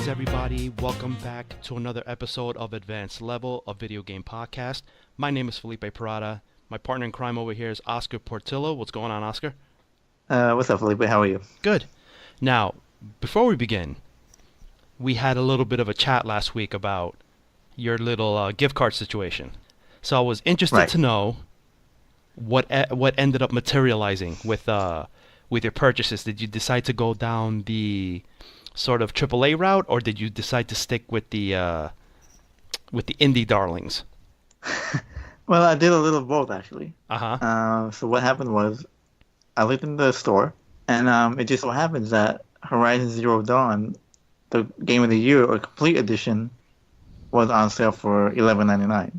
Greetings, everybody. Welcome back to another episode of Advanced Level, a video game podcast. My name is Felipe Parada. My partner in crime over here is Oscar Portillo. What's going on, Oscar? What's up, Felipe? How are you? Good. Now, before we begin, we had a little bit of a chat last week about your little gift card situation. So I was interested to know what ended up materializing with your purchases. Did you decide to go down the sort of AAA route, or did you decide to stick with the indie darlings? Well, I did a little both, actually. Uh-huh. So what happened was, I looked in the store, and it just so happens that Horizon Zero Dawn, the Game of the Year or Complete Edition, was on sale for $11.99.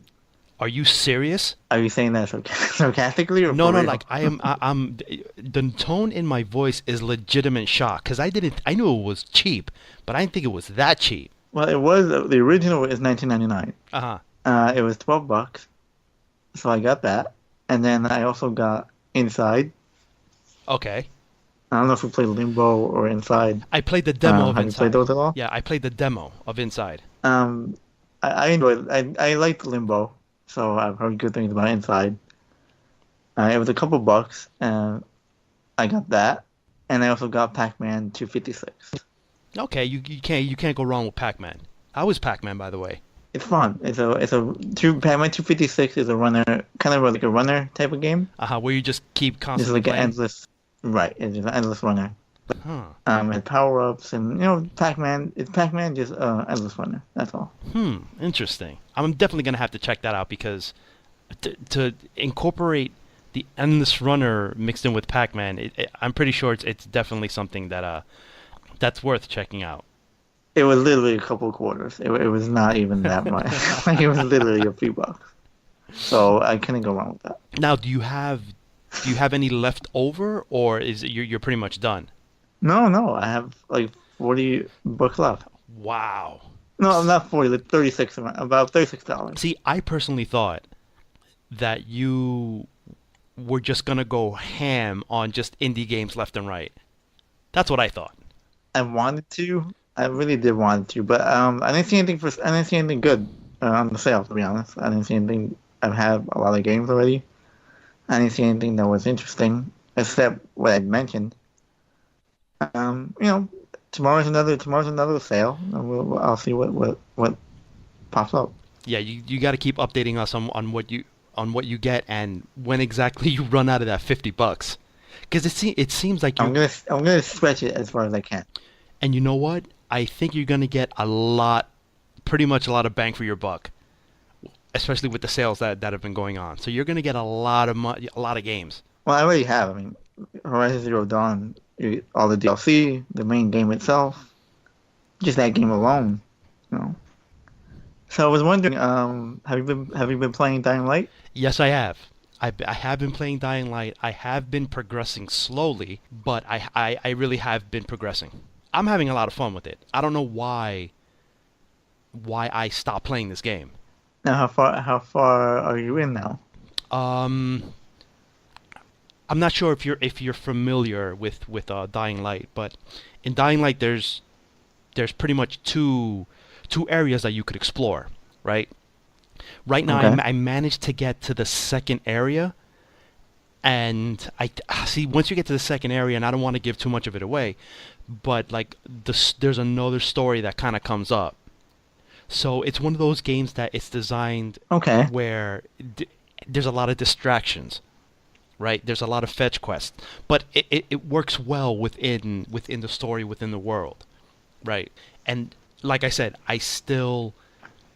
Are you serious? Are you saying that sarcastically or No, for real? like I'm. The tone in my voice is legitimate shock because I knew it was cheap, but I didn't think it was that cheap. Well, it was the original is $19.99. Uh-huh. It was $12, so I got that, and then I also got Inside. Okay. I don't know if you played Limbo or Inside. I played the demo of Have you Inside. played those at all? Yeah, I played the demo of Inside. I enjoyed it. I liked Limbo, so I've heard good things about Inside. It was a couple bucks, and I got that, and I also got Pac-Man 256. Okay, you can't go wrong with Pac-Man. How was Pac-Man, by the way? It's fun. Pac-Man 256 is a runner, kind of like a runner type of game. Where you just keep It's constantly like an playing. endless, right? It's just an endless runner. Huh. And power-ups, and Pac-Man. It's Pac-Man, just endless runner. That's all. Interesting. I'm definitely gonna have to check that out because to incorporate the endless runner mixed in with Pac-Man, I'm pretty sure it's definitely something that's worth checking out. It was literally a couple of quarters. It was not even that much. Like, it was literally a few bucks. So I couldn't go wrong with that. Now, do you have any left over, or is it you're pretty much done? No, I have like 40 bucks left. Wow. No, I'm not 40, like 36, about $36. See, I personally thought that you were just gonna go ham on just indie games left and right. That's what I thought. I wanted to. I really did want to, but I didn't see anything good on the sale, to be honest. I didn't see anything. I've had a lot of games already. I didn't see anything that was interesting, except what I mentioned. Tomorrow's another sale, and I'll see what pops up. Yeah, you got to keep updating us on what you get and when exactly you run out of that $50. Because it seems like I'm gonna stretch it as far as I can. And you know what? I think you're gonna get pretty much a lot of bang for your buck, especially with the sales that have been going on. So you're gonna get a lot of games. Well, I already have. I mean, Horizon Zero Dawn, all the DLC, the main game itself, just that game alone, So I was wondering, have you been playing Dying Light? Yes, I have. I have been playing Dying Light. I have been progressing slowly, but I really have been progressing. I'm having a lot of fun with it. I don't know why I stopped playing this game. Now, how far are you in now? I'm not sure if you're familiar with Dying Light, but in Dying Light there's pretty much two areas that you could explore, right? Right now, Okay. I managed to get to the second area, and I see once you get to the second area, and I don't want to give too much of it away, but like there's another story that kind of comes up. So it's one of those games that it's designed Okay. where there's a lot of distractions, right? There's a lot of fetch quests, but it works well within the story, within the world, right? And like I said, I still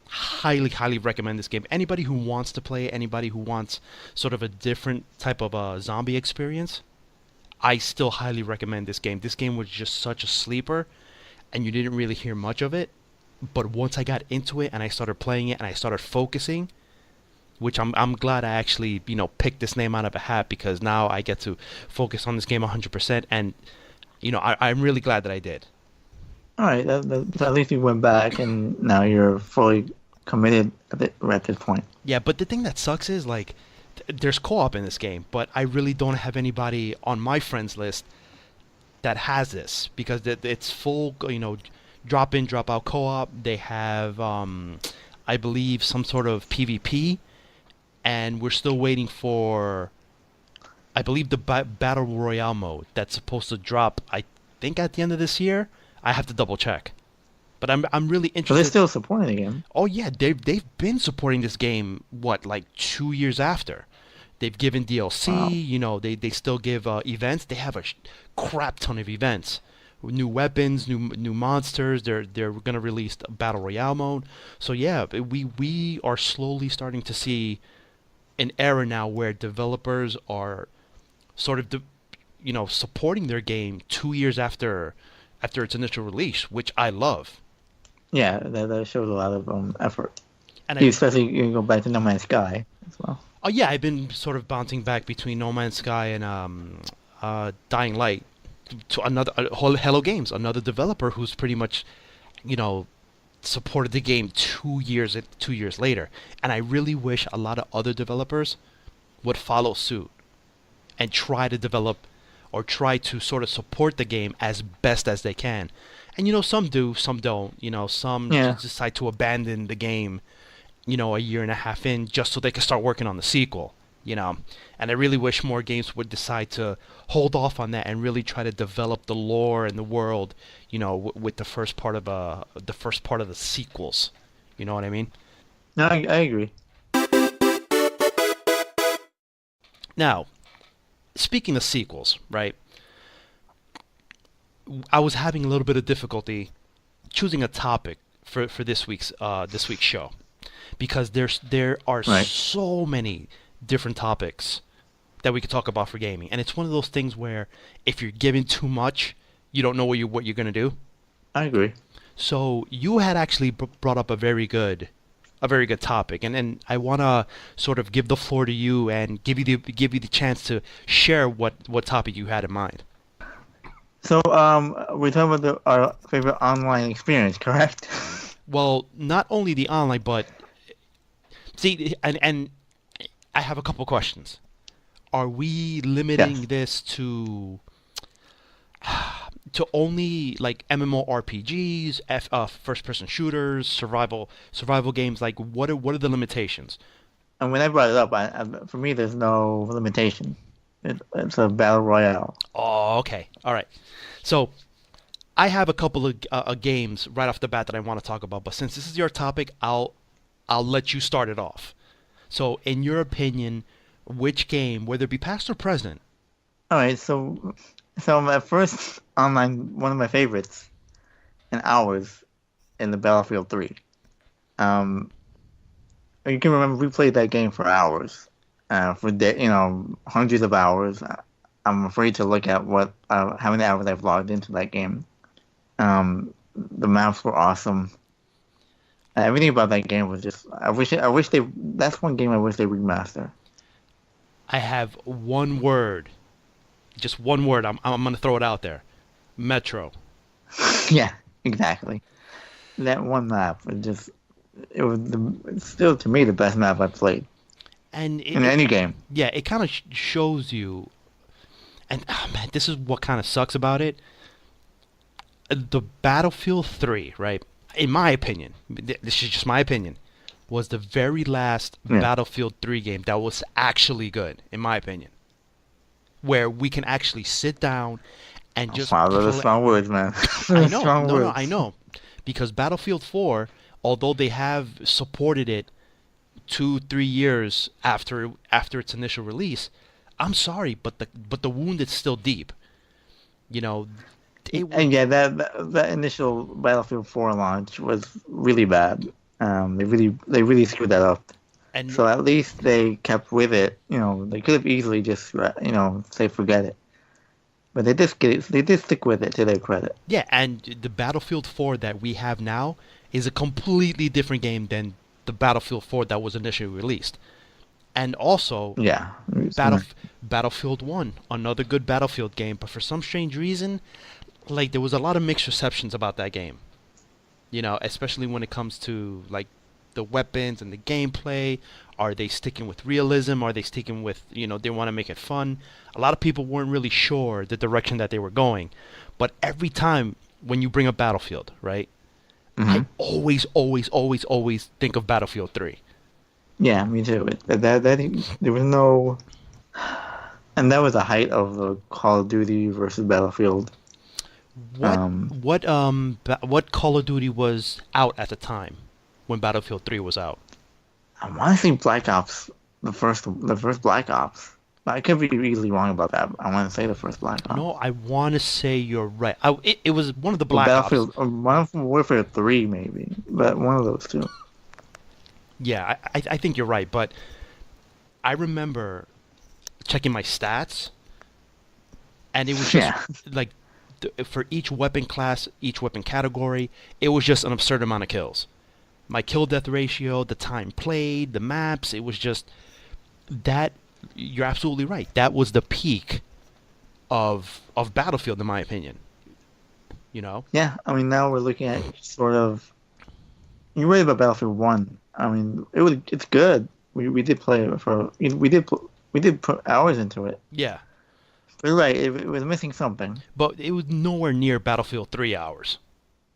highly recommend this game. Anybody who wants to play it, anybody who wants sort of a different type of a zombie experience, I still highly recommend this game. This game was just such a sleeper, and you didn't really hear much of it. But once I got into it and I started playing it and I started focusing, which I'm glad I actually picked this name out of a hat, because now I get to focus on this game 100%, and I'm really glad that I did. All right. At least you went back, and now you're fully committed at this point. Yeah, but the thing that sucks is like there's co-op in this game, but I really don't have anybody on my friends list that has this, because it's full, drop in, drop out co-op. They have, I believe, some sort of PvP, and we're still waiting for, I believe, the battle royale mode that's supposed to drop. I think at the end of this year. I have to double check, but I'm really So they're interested. still supporting the game. Oh yeah, they've been supporting this game. What, like 2 years after? They've given DLC. Wow. They still give events. They have a crap ton of events. New weapons, new monsters. They're gonna release a battle royale mode. So yeah, we are slowly starting to see an era now where developers are sort of supporting their game 2 years after its initial release, which I love. Yeah, that shows a lot of effort. And I Especially you go back to No Man's Sky as well. Oh yeah, I've been sort of bouncing back between No Man's Sky and Dying Light to another Hello Games, another developer who's pretty much, you know, supported the game 2 years later. And I really wish a lot of other developers would follow suit and try to develop or try to sort of support the game as best as they can. And some do, some don't. Some Yeah. just decide to abandon the game, a year and a half in just so they can start working on the sequel. And I really wish more games would decide to hold off on that and really try to develop the lore and the world, with the first part of the sequels. You know what I mean? No, I agree. Now, speaking of sequels, right? I was having a little bit of difficulty choosing a topic for this week's show because there are Right. so many different topics that we could talk about for gaming, and it's one of those things where if you're given too much, you don't know what you're gonna do. I agree. So you had actually brought up a very good topic, and I wanna sort of give the floor to you and give you the chance to share what topic you had in mind. So, we're talking about our favorite online experience, correct? Well, not only the online, but see, and I have a couple questions. Are we limiting Yes. this to only like MMORPGs, first-person shooters, survival games? Like, what are the limitations? And when I brought it up, for me, there's no limitation. It's a battle royale. Oh, okay, all right. So I have a couple of games right off the bat that I want to talk about, but since this is your topic, I'll let you start it off. So, in your opinion, which game, whether it be past or present? All right, so my first online, one of my favorites, in hours, in the Battlefield 3. Um, you can remember we played that game for hours, hundreds of hours. I'm afraid to look at how many hours I've logged into that game. The maps were awesome. Everything about that game was just. I wish they. That's one game I wish they remaster. I have one word, just one word. I'm gonna throw it out there. Metro. Yeah, exactly. That one map was just. It was it's still to me the best map I've played And in any game. yeah, it kind of shows you. And man, this is what kind of sucks about it. The Battlefield 3, right? In my opinion, this is just my opinion, was the very last Yeah. Battlefield 3 game that was actually good, in my opinion. Where we can actually sit down and just Wow, those are play. strong words, man. I Those are know, strong no, no, words. I know, because Battlefield 4, although they have supported it 2-3 years after its initial release, I'm sorry, but the wound is still deep. You know, it was And yeah, that initial Battlefield 4 launch was really bad. They really screwed that up. and So at least they kept with it. They could have easily just say forget it, but they did stick with it to their credit. yeah, and the Battlefield 4 that we have now is a completely different game than the Battlefield 4 that was initially released. And also, Yeah. Battle Battlefield 1, another good Battlefield game, but for some strange reason, like there was a lot of mixed receptions about that game. Especially when it comes to like the weapons and the gameplay. Are they sticking with realism? Are they sticking with, they want to make it fun? A lot of people weren't really sure the direction that they were going. But every time when you bring up Battlefield, right? I Hmm. always, always, always, always think of Battlefield 3. Yeah, me too. There was no, and that was the height of the Call of Duty versus Battlefield. What Um, what Call of Duty was out at the time when Battlefield 3 was out? I want to say Black Ops, the first Black Ops. But I could be really wrong about that. I want to say the first Black No, Ops. I want to say you're right. It was one of the Or Black Ops. Battlefield, or Modern Warfare 3, maybe. But one of those two. Yeah, I think you're right, but I remember checking my stats, and it was just Yeah, like for each weapon class, each weapon category, it was just an absurd amount of kills. My kill death ratio, the time played, the maps, it was just that. You're absolutely right. That was the peak of Battlefield, in my opinion. You know? yeah. I mean, now we're looking at sort of. You're right about Battlefield 1. I mean, it's good. We did play it for. We did put hours into it. Yeah, But you're right. It was missing something. but it was nowhere near Battlefield 3 hours.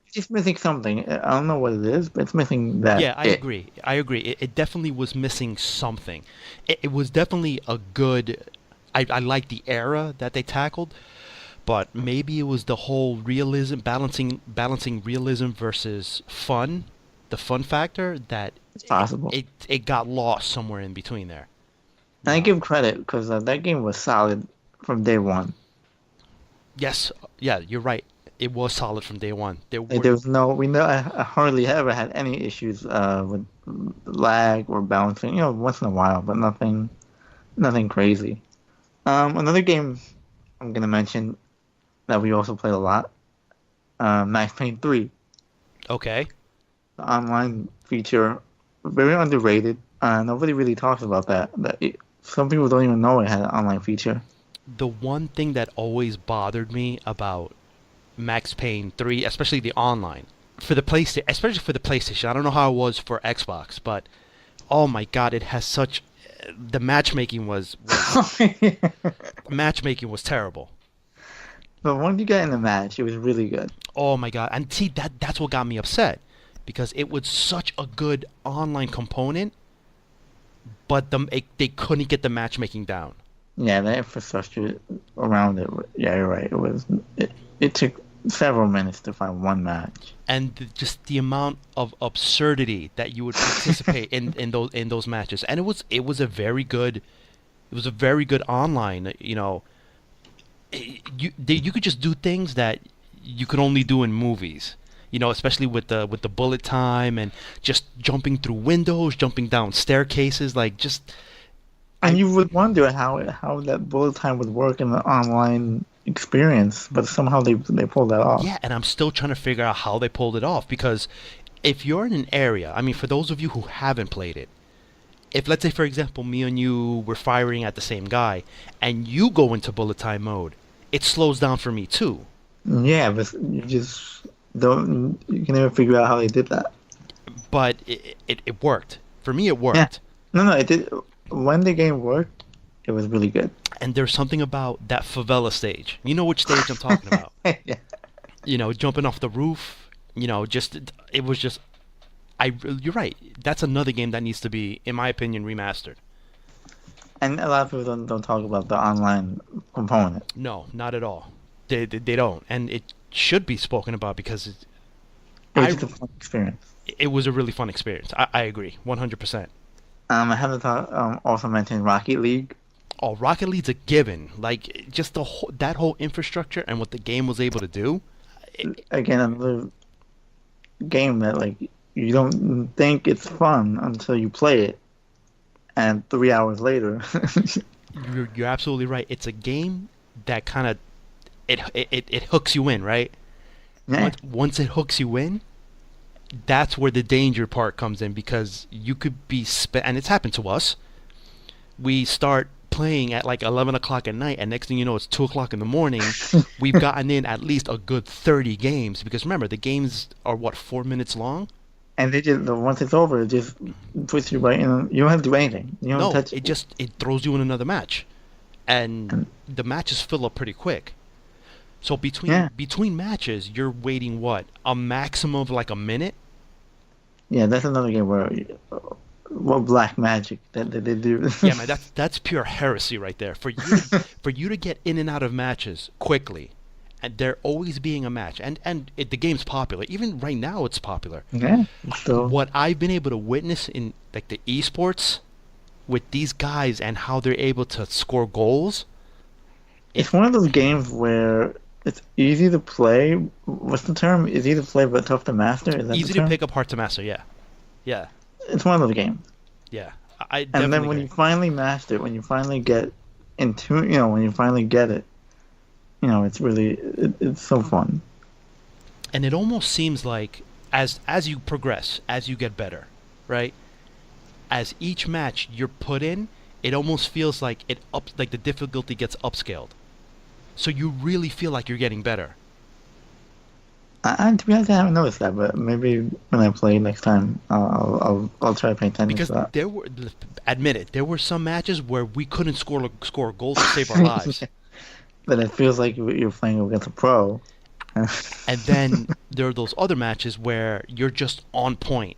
It's just missing something. I don't know what it is, but it's missing that Yeah, I it. agree. I agree. It definitely was missing something. It was definitely a good. I like the era that they tackled, but maybe it was the whole realism, balancing realism versus fun, the fun factor that It's possible. it got lost somewhere in between there. And You I know. give credit because that game was solid from day one. Yes, yeah, you're right. It was solid from day one. There Like were there was no, we know I hardly ever had any issues with lag or balancing. Once in a while, but nothing crazy. Another game I'm gonna mention that we also played a lot, Max Payne 3, okay. the online feature, very underrated. Nobody really talks about that. Some people don't even know it had an online feature. The one thing that always bothered me about Max Payne 3, especially the online, for the PlayStation, especially for the PlayStation. I don't know how it was for Xbox, but oh my God, it has such the matchmaking was terrible. But once you get in the match, it was really good. Oh my God, and see that's what got me upset because it was such a good online component, but they couldn't get the matchmaking down. Yeah, the infrastructure around it. Yeah, you're right. It took several minutes to find one match. And just the amount of absurdity that you would participate in those matches, and it was a very good online. You could just do things that you could only do in movies. Especially with the bullet time and just jumping through windows, jumping down staircases, like just And I you would wonder how that bullet time would work in the online experience, but somehow they pulled that off. yeah, and I'm still trying to figure out how they pulled it off because if you're in an area, I mean, for those of you who haven't played it, if let's say for example me and you were firing at the same guy and you go into bullet time mode, it slows down for me too. Yeah, but you just don't. You can never figure out how they did that. But it worked. For me, it Yeah, worked. no, it did. When the game worked, it was really good. And there's something about that favela stage. You know which stage I'm talking about. Yeah. Jumping off the roof. Just it was just. You're right. That's another game that needs to be, in my opinion, remastered. And a lot of people don't talk about the online component. No, not at all. They don't, and it should be spoken about because It was I just a fun experience. it was a really fun experience. I agree, 100%. I have to also mention Rocket League. Oh, Rocket League's a given. Like just that whole infrastructure and what the game was able to do. Again, another game that you don't think it's fun until you play it, and 3 hours later, You're absolutely right. It's a game that kind of it hooks you in, right? yeah. Once it hooks you in, that's where the danger part comes in because you could be and it's happened to us. We start playing at like 11 o'clock at night, and next thing you know, it's 2 o'clock in the morning. We've gotten in at least a good 30 games because remember, the games are what, 4 minutes long? And they just once it's over, it just puts you right in. You don't have to do anything. You don't No, touch. it throws you in another match, and And the matches fill up pretty quick. So Yeah, between matches, you're waiting what? A maximum of like a minute? yeah, that's another game where what black magic that they do. Yeah, man, that's pure heresy right there. For you to get in and out of matches quickly, and there always being a match, the game's popular. Even right now, it's popular. Yeah, so What I've been able to witness in like the esports with these guys and how they're able to score goals, it it's one of those games where it's easy to play. What's the term? Easy to play but tough to master. Is that the easy to term? pick up, hard to master. Yeah, yeah, It's one of those games. yeah. I And then definitely when you agree. finally master it, when you finally get into, when you finally get it, it's really it's so fun. And it almost seems like as you progress, as you get better, right? As each match you're put in, it almost feels like like the difficulty gets upscaled. So you really feel like you're getting better. To be honest, I haven't noticed that, but maybe when I play next time, I'll try to pay attention to Because that. there were, admit it, there were some matches where we couldn't score goals to save our lives. But it feels like you're playing against a pro. And then there are those other matches where you're just on point.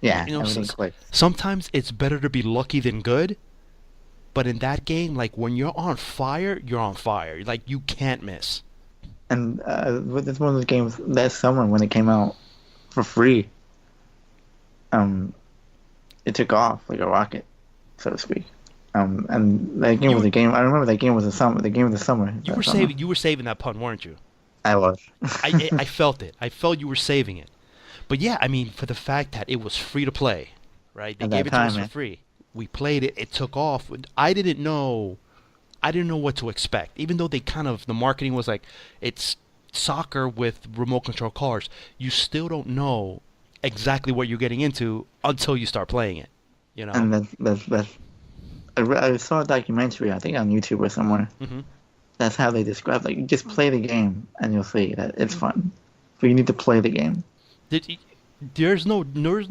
Yeah, You know, everything clicks. sometimes it's better to be lucky than good. But in that game, like when you're on fire, you're on fire. Like you can't miss. And it's one of those games that summer when it came out for free. Um, it took off like a rocket, so to speak. And that game You was were a game. I remember that game was the game of the summer you were that summer. saving that pun, weren't you? I was. I felt it. I felt you were saving it. But yeah, I mean, for the fact that it was free to play, right? They At gave that it to time, us for man. free. We played it. It took off. I didn't know what to expect. Even though the marketing was like, it's soccer with remote control cars. You still don't know exactly what you're getting into until you start playing it. You know? And that's I saw a documentary, I think on YouTube or somewhere. hmm That's how they describe like just play the game and you'll see that it's fun. But you need to play the game. There's no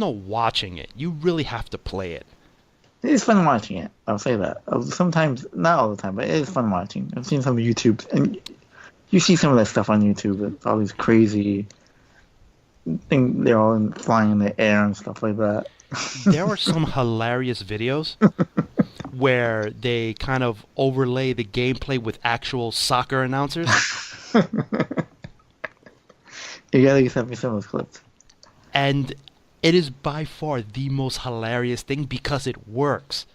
watching it. You really have to play it. It's fun watching it. I'll say that. Sometimes, not all the time, but it is fun watching. I've seen some YouTube, and you see some of that stuff on YouTube. It's all these crazy thing. They're all flying in the air and stuff like that. There are some hilarious videos where they kind of overlay the gameplay with actual soccer announcers. You gotta send me some of those clips. And it is by far the most hilarious thing because it works.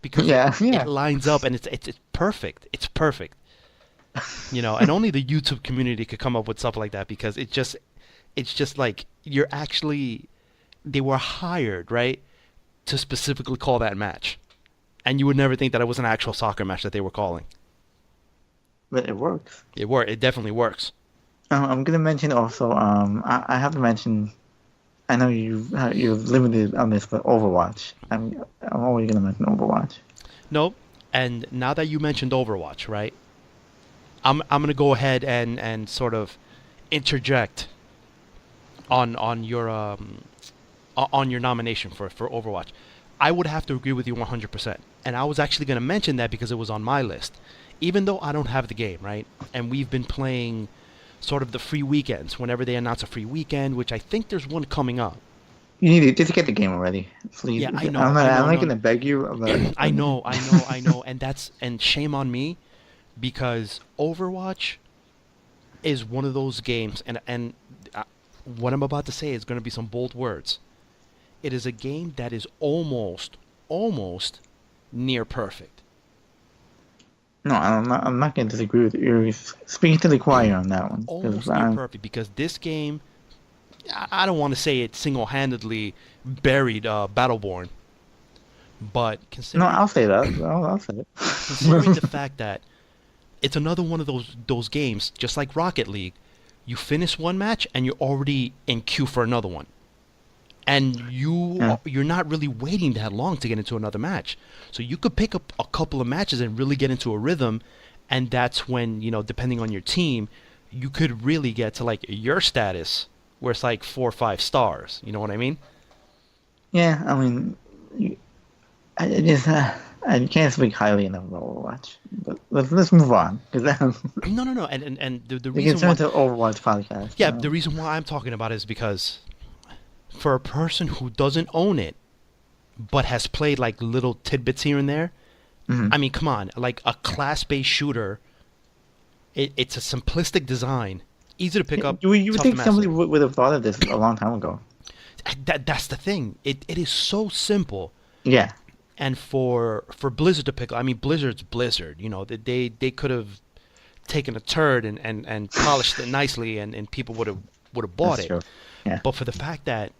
Because Yeah, it yeah. lines up and it's perfect. It's perfect. You know, and only the YouTube community could come up with stuff like that because it's just like they were hired, right, to specifically call that match. And you would never think that it was an actual soccer match that they were calling. But it works. It definitely works. I'm gonna mention also. I have to mention. I know you're limited on this, but Overwatch. I'm always gonna mention Overwatch. Nope. And now that you mentioned Overwatch, right? I'm gonna go ahead and sort of interject on your nomination for Overwatch. I would have to agree with you 100%. And I was actually gonna mention that because it was on my list, even though I don't have the game, right? And we've been playing sort of the free weekends whenever they announce a free weekend, which I think there's one coming up. You need to just get the game already, please. Yeah, I know, I'm not. I know, I'm not no, gonna beg you. I know, and shame on me because Overwatch is one of those games, and what I'm about to say is going to be some bold words. It is a game that is almost near perfect. No, I'm not gonna disagree with you. You're speaking to the choir on that one. 'Cause Almost near perfect because this game, I don't want to say it single-handedly buried Battleborn, but no, I'll say that. I'll say considering it. the fact that it's another one of those games, just like Rocket League, you finish one match and you're already in queue for another one. And Yeah. you're not really waiting that long to get into another match. So you could pick up a couple of matches and really get into a rhythm, and that's when, depending on your team, you could really get to like your status where it's like 4 or 5 stars. You know what I mean? Yeah, I mean, I just And you can't speak highly enough about Overwatch. But let's move on because No. And the we can reason turn why, to Overwatch podcast. yeah, the reason why I'm talking about it is because for a person who doesn't own it but has played like little tidbits here and there, Mhm. I mean, come on, like a class-based shooter, it's a simplistic design, easy to pick up, You would tough to think somebody master. would have thought of this a long time ago. That's the thing. It is so simple. Yeah, And for Blizzard to pick, I mean, Blizzard's Blizzard. You know, they could have taken a turd and polished it nicely, and people would have bought that's it. true. Yeah, But for the fact that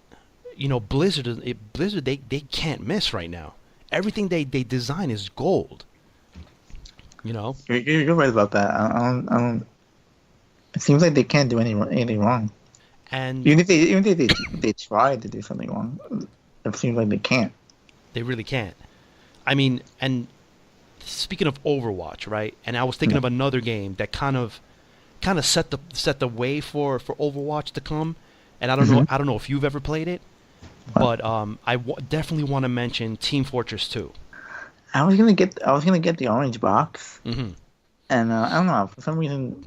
Blizzard they can't miss right now. Everything they design is gold. You know, you're right about that. I don't. It seems like they can't do anything wrong. and Even if they try to do something wrong, it seems like they can't. they really can't. I mean, and speaking of Overwatch, right? And I was thinking Yeah. of another game that kind of set the way for Overwatch to come. And Mhm. I don't know if you've ever played it, but definitely want to mention Team Fortress 2. I was gonna get the orange box, Hmm. and I don't know for some reason.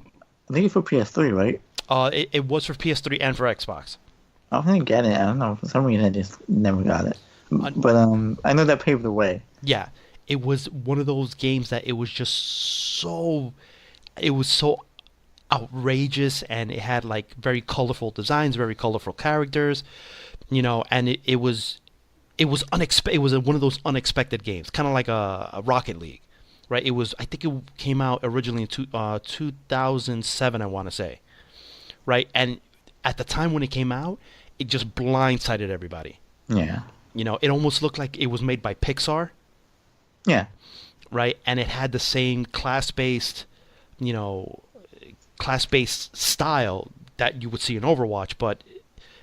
I think it's for PS3, right? It was for PS3 and for Xbox. I was gonna get it. I don't know for some reason I just never got it. Uh, But I know that paved the way. yeah, it was one of those games that it was so outrageous, and it had like very colorful designs, very colorful characters, and it was unexpected. It was one of those unexpected games, kind of like a Rocket League, right? I think it came out originally in 2007, I want to say, right? And at the time when it came out, it just blindsided everybody. Yeah, It almost looked like it was made by Pixar, yeah. right? And it had the same you know, class-based style that you would see in Overwatch,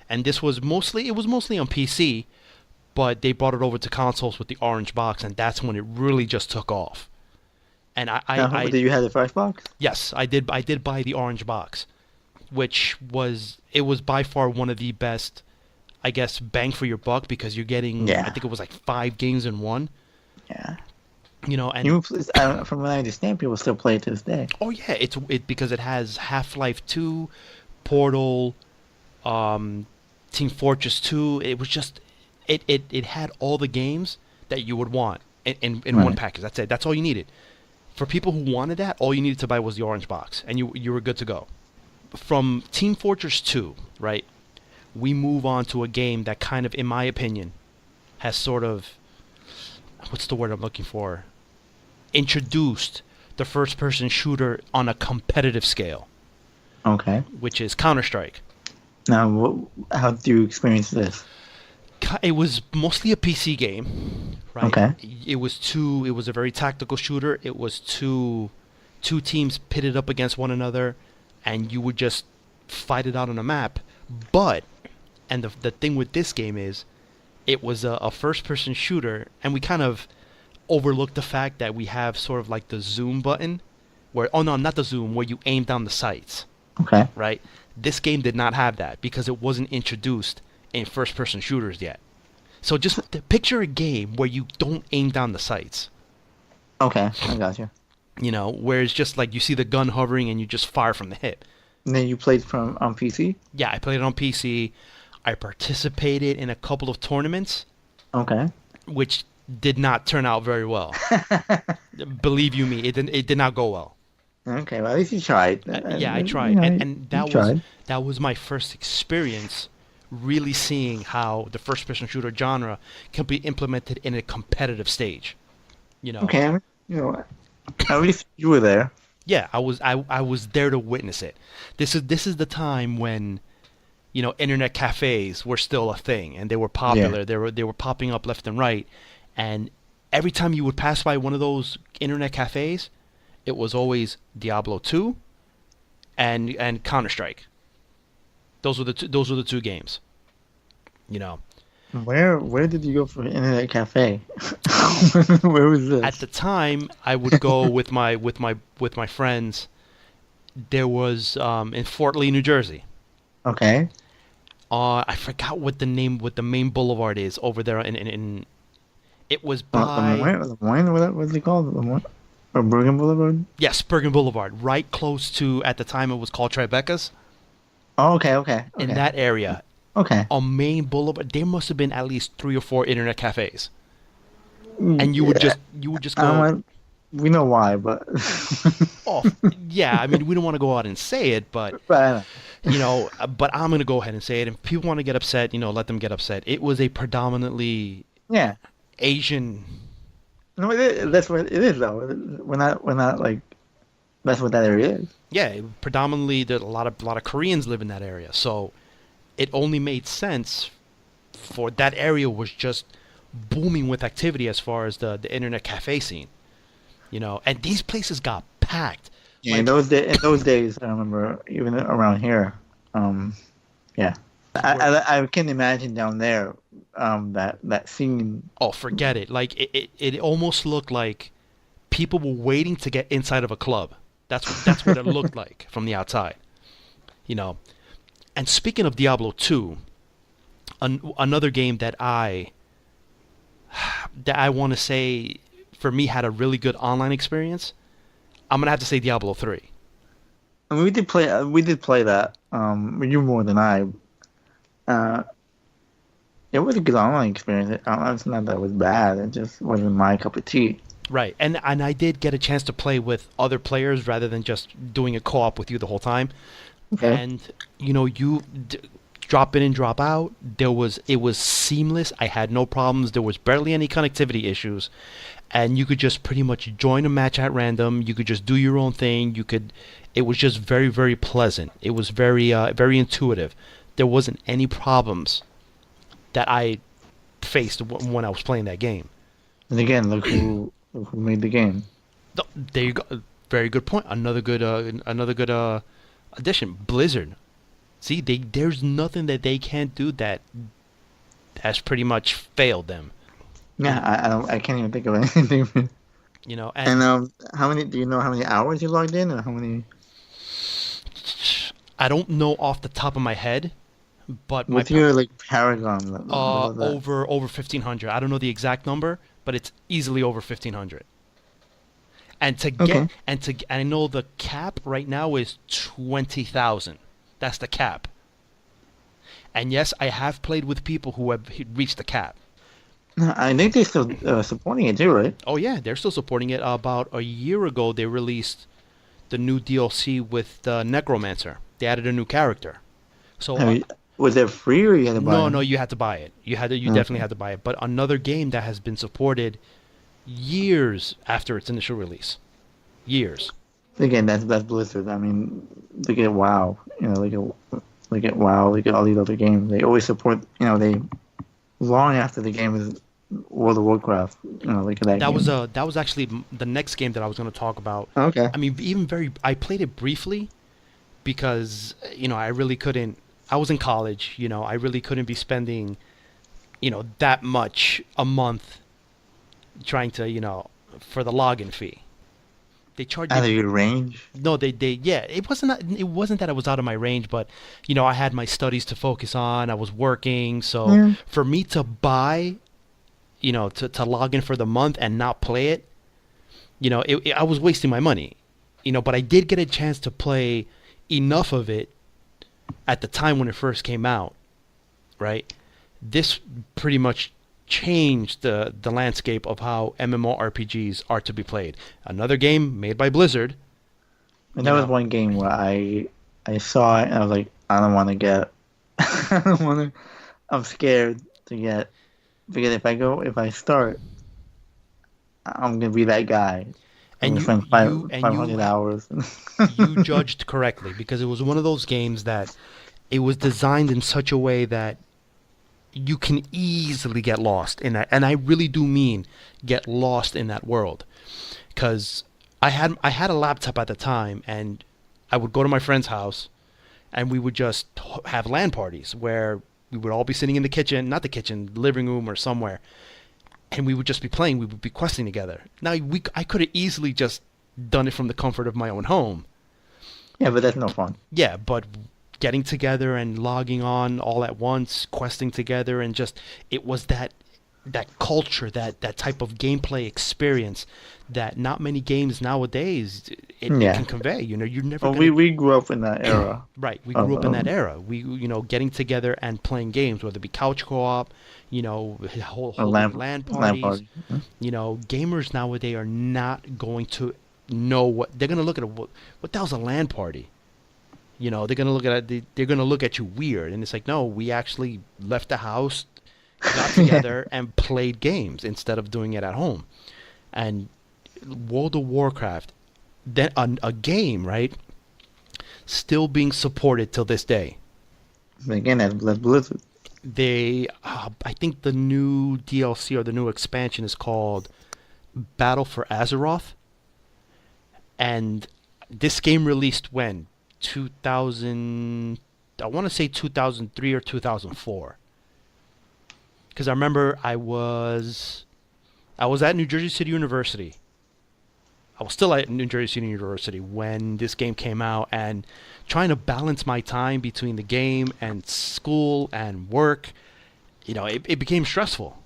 and it was mostly on PC, but they brought it over to consoles with the orange box, and that's when it really just took off. And Did you have the fresh box? yes, I did buy the orange box, which was by far one of the best, I guess, bang for your buck, because you're getting, I Yeah, think it was like 5 games in one, yeah. and From what I understand, people still play it to this day. oh yeah, because it has Half-Life 2, Portal, um, Team Fortress 2. It was just it had all the games that you would want in one Right. package. That's it. That's all you needed. For people who wanted that, all you needed to buy was the orange box, and you were good to go. From Team Fortress 2, right? We move on to a game that kind of, in my opinion, has sort of, what's the word I'm looking for? Introduced the first-person shooter on a competitive scale, Okay. which is Counter-Strike. Now, how do you experience this? It was mostly a PC game, right? Okay. It was a very tactical shooter. It was two teams pitted up against one another, and you would just fight it out on a map. But the thing with this game is, it was a first person shooter, and we kind of overlooked the fact that we have sort of like the zoom button, where, oh no, not the zoom, where you aim down the sights, Okay. right? This game did not have that because it wasn't introduced in first person shooters yet. So just picture a game where you don't aim down the sights, Okay. I got you. where it's just like you see the gun hovering and you just fire from the hip. And then you played from on PC. Yeah, I played it on PC. I participated in a couple of tournaments, Okay. which did not turn out very well. Believe you me, it did not go well. Okay. Well, at least you tried. Yeah, I tried, You know, and you tried. that was my first experience really seeing how the first person shooter genre can be implemented in a competitive stage. Okay. You know, at least you were there. Yeah, I was there to witness it. This is the time when internet cafes were still a thing, and they were popular. Yeah. They were popping up left and right, and every time you would pass by one of those internet cafes, it was always Diablo 2 and Counter-Strike. Those were the two games. You know, Where did you go for an internet cafe? Where was this? at the time I would go with my friends. There was in Fort Lee, New Jersey. Okay. I forgot what the main boulevard is over there It was by Lemoyne, what's it called? Lemoyne or Bergen Boulevard? yes, Bergen Boulevard, right close to at the time it was called Tribeca's Oh, okay, in okay, that area. okay. On Main Boulevard, there must have been at least three or four internet cafes, and Yeah, you would just I don't go, want, we know why, but oh yeah. I mean, we don't want to go out and say it, but but I know. but I'm gonna go ahead and say it. If people want to get upset, let them get upset. It was a predominantly Yeah, Asian. no, that's what it is though. We're not like that's what that area is. Yeah, predominantly there's a lot of Koreans live in that area, so it only made sense for that area was just booming with activity as far as the internet cafe scene. And these places got packed. Yeah, Like in those days, I remember even around here. Um, yeah, where I can imagine down there. That scene. oh, forget it. Like it almost looked like people were waiting to get inside of a club. That's what it looked like from the outside. You know. And speaking of Diablo 2, another game that I want to say for me had a really good online experience. I'm gonna have to say Diablo 3. I mean, we did play that. You more than I. Uh, it was a good online experience. It's not that it was bad. It just wasn't my cup of tea. Right, and I did get a chance to play with other players rather than just doing a co-op with you the whole time. Okay. And drop in and drop out. It was seamless. I had no problems. There was barely any connectivity issues, and you could just pretty much join a match at random. You could just do your own thing. It was just very, very pleasant. It was very intuitive. There wasn't any problems that I faced when I was playing that game. And again, look who made the game. There you go. Very good point. Another good addition. Blizzard. See, there's nothing that they can't do that has pretty much failed them. You Yeah, know, I can't even think of anything. and And how many? Do you know how many hours you logged in, or how many? I don't know off the top of my head, but What's your like Paragon level of that? over 1,500. I don't know the exact number, but it's easily over 1,500. Okay. And I know the cap right now is 20,000. That's the cap. And yes, I have played with people who have reached the cap. No, I think they're still supporting it too, right? Oh yeah, they're still supporting it. About a year ago, they released the new DLC with the Necromancer. They added a new character. So I mean, was it free or you had to buy no, it? no, you had to buy it. You definitely Okay. had to buy it. But another game that has been supported years after its initial release. Years. Again, that's Blizzard. I mean, look at WoW. Look at WoW. Look at all these other games. They always support. They long after the game is World of Warcraft. Look at that That was game. actually the next game that I was going to talk about. Okay. I mean, I played it briefly because I really couldn't. I was in college. I really couldn't be spending that much a month trying to for the login fee. They charge Out they of your range. No, yeah, it wasn't that I was out of my range, but I had my studies to focus on. I was working, so Yeah. for me to buy, to log in for the month and not play it, I was wasting my money. But I did get a chance to play enough of it at the time when it first came out, right? This pretty much changed the landscape of how MMORPGs are to be played. Another game made by Blizzard, And you that was know. one game where I saw it and I was like, I don't want to get. I don't want to. I'm scared to get because if I start, I'm gonna be that guy. I'm And gonna you spend you and 500 hours. you judged correctly because it was one of those games that it was designed in such a way that you can easily get lost in that, and I really do mean get lost in that world. Because I had a laptop at the time, and I would go to my friend's house, and we would just have LAN parties where we would all be sitting in the kitchen, not the kitchen, living room or somewhere, and we would just be playing. We would be questing together. Now I could have easily just done it from the comfort of my own home. Yeah, but that's no fun. Yeah, but getting together and logging on all at once, questing together, and just it was that that culture, that type of gameplay experience that not many games nowadays it Yeah. can convey. You know, you're never Well, gonna. we grew up in that era Right, we grew of up in that era. We, getting together and playing games, whether it be couch co-op, a holding LAN lamp parties. party. Gamers nowadays are not going to know what they're gonna look at. What the hell's a LAN party? They're gonna look at it. They're gonna look at you weird, and it's like, no, we actually left the house, got together, and played games instead of doing it at home. And World of Warcraft, then a game, right? Still being supported till this day. Again, that's Blizzard. I think the new DLC or the new expansion is called Battle for Azeroth, and this game released when 2000. I want to say 2003 or 2004, because I remember I was at New Jersey City University. I was still at New Jersey City University when this game came out, and trying to balance my time between the game and school and work, it became stressful.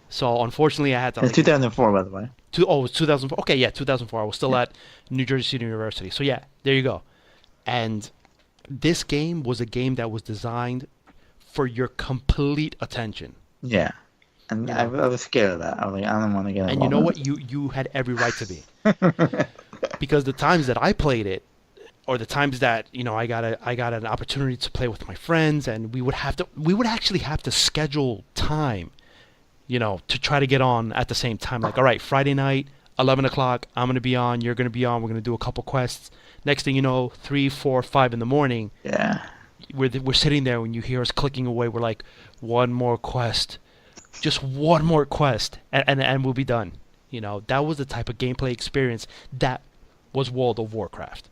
So unfortunately, I had to It's 2004, by the way. it was 2004. Okay, yeah, 2004. I was still at New Jersey City University. So yeah, there you go. And this game was a game that was designed for your complete attention. Yeah. And You I know, was scared of that. I was like, I don't want to get and you involved know in what? You had every right to be, because the times that I played it, or the times that I got an opportunity to play with my friends, and we would actually have to schedule time, to try to get on at the same time. Like, all right, Friday night, 11 o'clock, I'm gonna be on, you're gonna be on, we're gonna do a couple quests. Next thing you know, 3, 4, 5 in the morning, Yeah. we're sitting there, when you hear us clicking away, we're like, one more quest, just one more quest, and we'll be done. That was the type of gameplay experience that was World of Warcraft.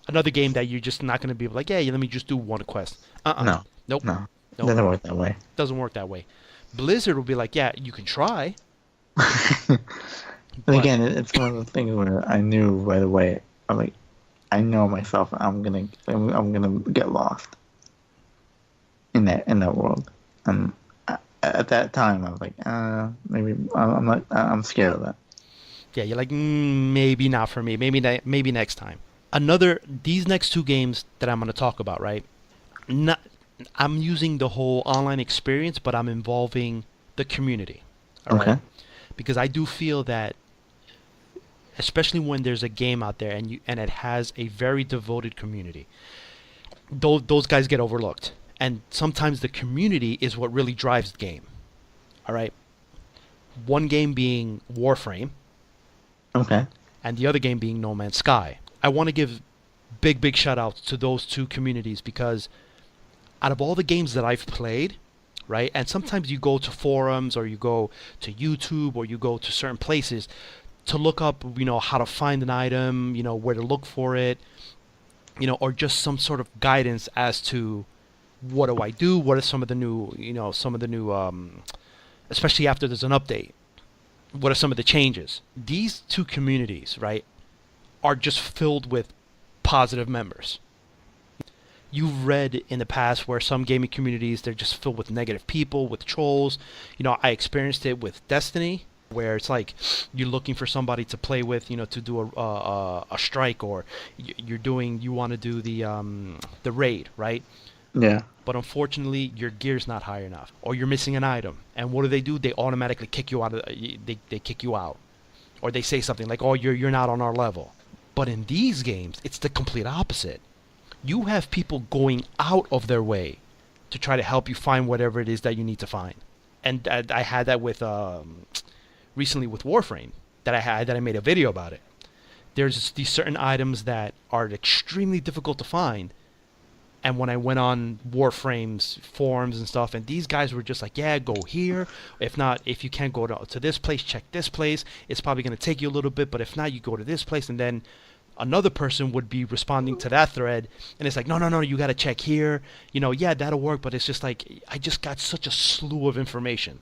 Another game that you're just not going to be like, yeah, let me just do one quest. No. Nope. No. Nope. Doesn't work that way. Doesn't work that way. Blizzard will be like, yeah, you can try. But But again, it's one of the things where I knew right away. I'm like, I know myself. I'm gonna get lost in that world. And at that time, I was like, maybe I'm not. I'm scared of that. yeah, you're like, maybe not for me. Maybe next time. These next two games that I'm going to talk about, right? Not, I'm using the whole online experience, but I'm involving the community. All right? Okay. Because I do feel that, especially when there's a game out there and it has a very devoted community, those guys get overlooked. And sometimes the community is what really drives the game. All right? One game being Warframe, Okay. and the other game being No Man's Sky. I want to give big shout outs to those two communities, because out of all the games that I've played, right, and sometimes you go to forums or you go to YouTube or you go to certain places to look up, how to find an item, where to look for it, or just some sort of guidance as to what do I do, what are some of the new, especially after there's an update, what are some of the changes. These two communities, right, are just filled with positive members. You've read in the past where some gaming communities, they're just filled with negative people, with trolls. I experienced it with Destiny, where it's like you're looking for somebody to play with, to do a strike, or you want to do the raid, right? Yeah. But unfortunately, your gear's not high enough, or you're missing an item. And what do? They automatically kick you out. They kick you out, or they say something like, "Oh, you're not on our level." But in these games, it's the complete opposite. You have people going out of their way to try to help you find whatever it is that you need to find. And I had that with recently with Warframe, that I made a video about it. There's these certain items that are extremely difficult to find. And when I went on Warframe's forums and stuff, and these guys were just like, yeah, go here. If not, if you can't go to this place, check this place. It's probably going to take you a little bit, but if not, you go to this place. And then another person would be responding to that thread, and it's like, no, you got to check here. Yeah, that'll work, but it's just like, I just got such a slew of information.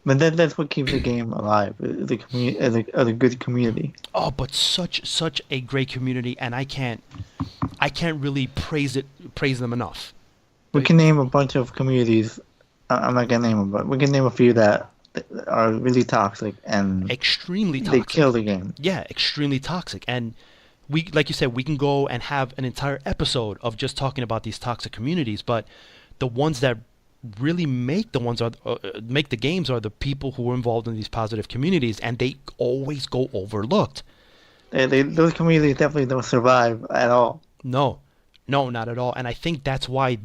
But that's what keeps the game alive. The community, as a good community. Oh, but such a great community, and I can't really praise them enough. We can name a bunch of communities. I'm not gonna name them, but we can name a few that are really toxic and Extremely they kill toxic. the game. Yeah, extremely toxic. And we, like you said, we can go and have an entire episode of just talking about these toxic communities. But the ones that really make the games are the people who are involved in these positive communities, and they always go overlooked. Those communities definitely don't survive at all. No, no, not at all. And I think that's why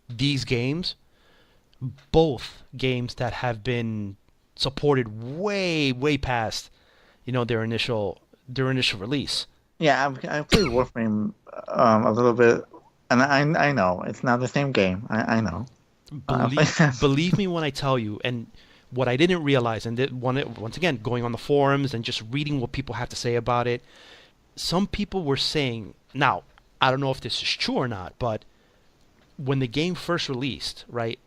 these games, both games that have been supported way, way past, their initial release. Yeah, I played Warframe a little bit, and I know it's not the same game. I know. Believe me when I tell you, and what I didn't realize, and once again, going on the forums and just reading what people have to say about it, some people were saying, now, I don't know if this is true or not, but when the game first released, right,